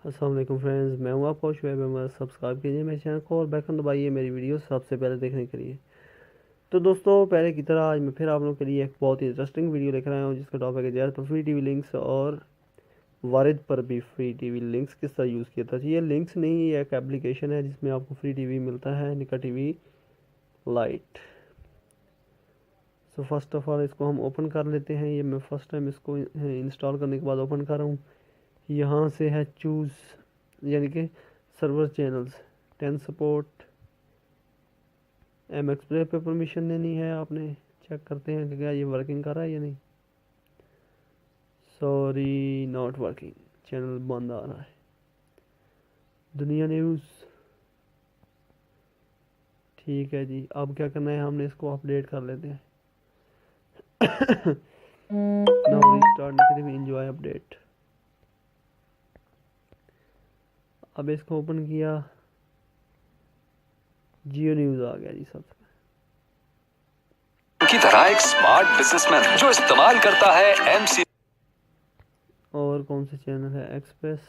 अस्सलाम वालेकुम फ्रेंड्स, मैं हूं आपका शुएब अहमद। सब्सक्राइब कीजिए मेरे चैनल को और बेल आइकन दबाइए मेरी वीडियो सबसे पहले देखने के लिए। तो दोस्तों, पहले की तरह आज मैं फिर आप लोगों के लिए एक बहुत ही इंटरेस्टिंग वीडियो लेकर आया हूं जिसका टॉपिक है ज़्यादा पर फ्री टीवी लिंक्स और वारिद पर भी फ्री टीवी लिंक्स किस तरह यूज़ किया था। ये लिंक्स नहीं, ये एक एप्लीकेशन है जिसमें आपको फ्री टीवी मिलता है, निका TV light. So first of all इसको हम ओपन कर लेते हैं। ये मैं फर्स्ट टाइम इसको इंस्टॉल करने के बाद ओपन कर रहा हूँ। यहाँ से है चूज़, यानी कि server channels 10 support. MX play पे परमिशन देनी है आपने। चेक करते हैं कि क्या ये वर्किंग कर रहा है या नहीं। सॉरी, नॉट वर्किंग, चैनल बंद आ रहा है। दुनिया न्यूज़, ठीक है जी। अब क्या करना है, हमने इसको अपडेट कर लेते हैं। Now restart enjoy update. अब इसको ओपन किया, जियो न्यूज़ आ गया जी सबसे की तरह एक स्मार्ट बिजनेसमैन जो इस्तेमाल करता है MC। और कौन सा चैनल है, एक्सप्रेस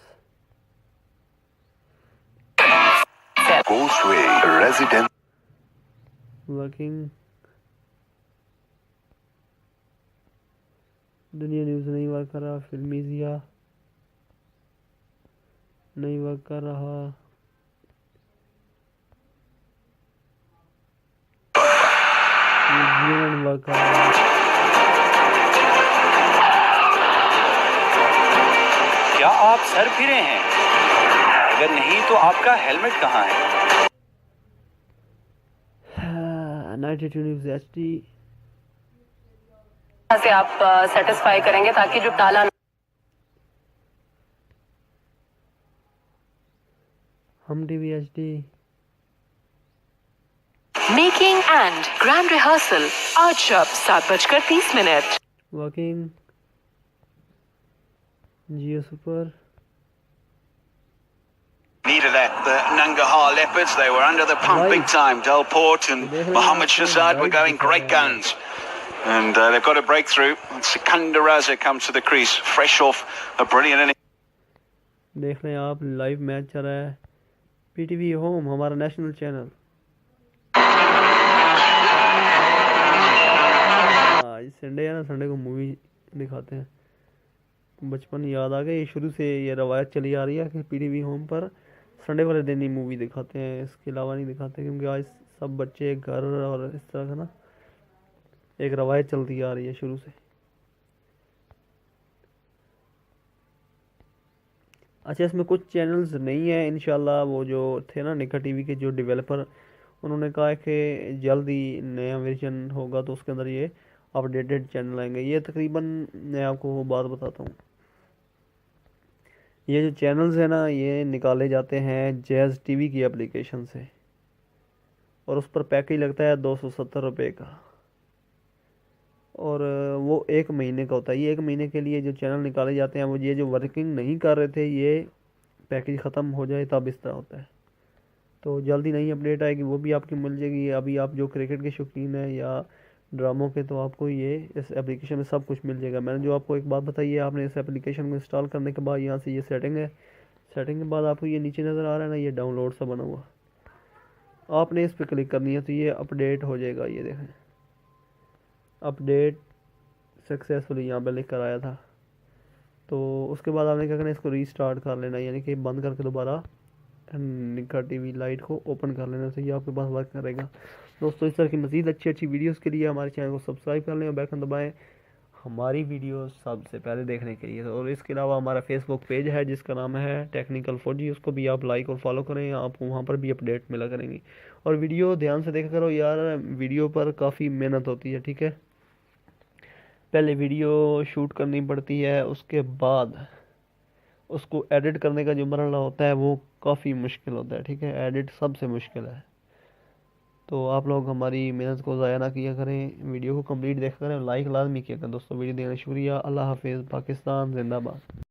रेजिडेंट वर्किंग। दुनिया न्यूज़ नहीं वर्क कर रहा। फिल्मीजिया नहीं वर्क कर रहा। ये जीवन वर्क कर रहा है। क्या आप सर फिरे हैं? अगर नहीं तो आपका हेलमेट कहाँ है? 92 न्यूज़ HD। से आप सेटिस्फाई करेंगे ताकि जो टाला हम TV HD। Making and grand rehearsal आज शाम 7:30 working. Jio super. Needed at the Nangarhar Leopards. They were under the pump big time. Delport and Mohammad Shahzad were going great guns. And they've got a breakthrough. And Sikandar Raza comes to the crease, fresh off a brilliant inning. देख रहे हैं आप, live match चल रहा है PTV home, हमारा national channel. आज Sunday है ना, संडे को मूवी दिखाते हैं। बचपन याद आ गया। ये शुरू से ये रवायत चली आ रही है कि PTV होम पर संडे वाले दिन ही मूवी दिखाते हैं, इसके अलावा नहीं दिखाते, क्योंकि आज सब बच्चे घर और इस तरह का ना एक रवायत चलती आ रही है शुरू से। अच्छा, इसमें कुछ चैनल्स नहीं है इंशाल्लाह। वो जो थे ना निका टीवी के जो डेवलपर, उन्होंने कहा है कि जल्दी नया वर्जन होगा तो उसके अंदर ये अपडेटेड चैनल आएंगे। ये तकरीबन मैं आपको वो बात बताता हूँ, ये जो चैनल्स है ना ये निकाले जाते हैं जैज़ टीवी की एप्लीकेशन से, और उस पर पैकेज लगता है 270 रुपये का, और वो 1 महीने का होता है। ये 1 महीने के लिए जो चैनल निकाले जाते हैं, वो ये जो वर्किंग नहीं कर रहे थे, ये पैकेज ख़त्म हो जाए तब इस तरह होता है। तो जल्दी नई अपडेट आएगी, वो भी आपकी मिल जाएगी। अभी आप जो क्रिकेट के शौकीन हैं या ड्रामों के, तो आपको ये इस एप्लीकेशन में सब कुछ मिल जाएगा। मैंने जो आपको एक बात बताई है, आपने इस एप्लीकेशन को इंस्टॉल करने के बाद यहाँ से ये सेटिंग है, सेटिंग के बाद आपको ये नीचे नज़र आ रहा है ना, ये डाउनलोड सा बना हुआ, आपने इस पर क्लिक करनी है तो ये अपडेट हो जाएगा। ये देखें, अपडेट सक्सेसफुली यहाँ पे लिख कर आया था। तो उसके बाद आपने क्या करना है, इसको रीस्टार्ट कर लेना, यानी कि बंद करके दोबारा निका टीवी लाइट को ओपन कर लेना, तो ये आपके पास वर्क करेगा। दोस्तों, इस तरह की मज़ीद अच्छी वीडियोस के लिए हमारे चैनल को सब्सक्राइब कर लें और बेल आइकन दबाएं हमारी वीडियो सबसे पहले देखने के लिए। और इसके अलावा हमारा फेसबुक पेज है जिसका नाम है टेक्निकल फौजी, उसको भी आप लाइक और फॉलो करें, आपको वहाँ पर भी अपडेट मिला करेंगी। और वीडियो ध्यान से देखा करो यार, वीडियो पर काफ़ी मेहनत होती है, ठीक है। पहले वीडियो शूट करनी पड़ती है, उसके बाद उसको एडिट करने का जो मरहला होता है वो काफ़ी मुश्किल होता है, ठीक है। एडिट सबसे मुश्किल है। तो आप लोग हमारी मेहनत को ज़ाया ना किया करें, वीडियो को कंप्लीट देखा करें, लाइक लाजमी किया करें। दोस्तों, वीडियो देखने शुक्रिया। अल्लाह हाफिज़। पाकिस्तान जिंदाबाद।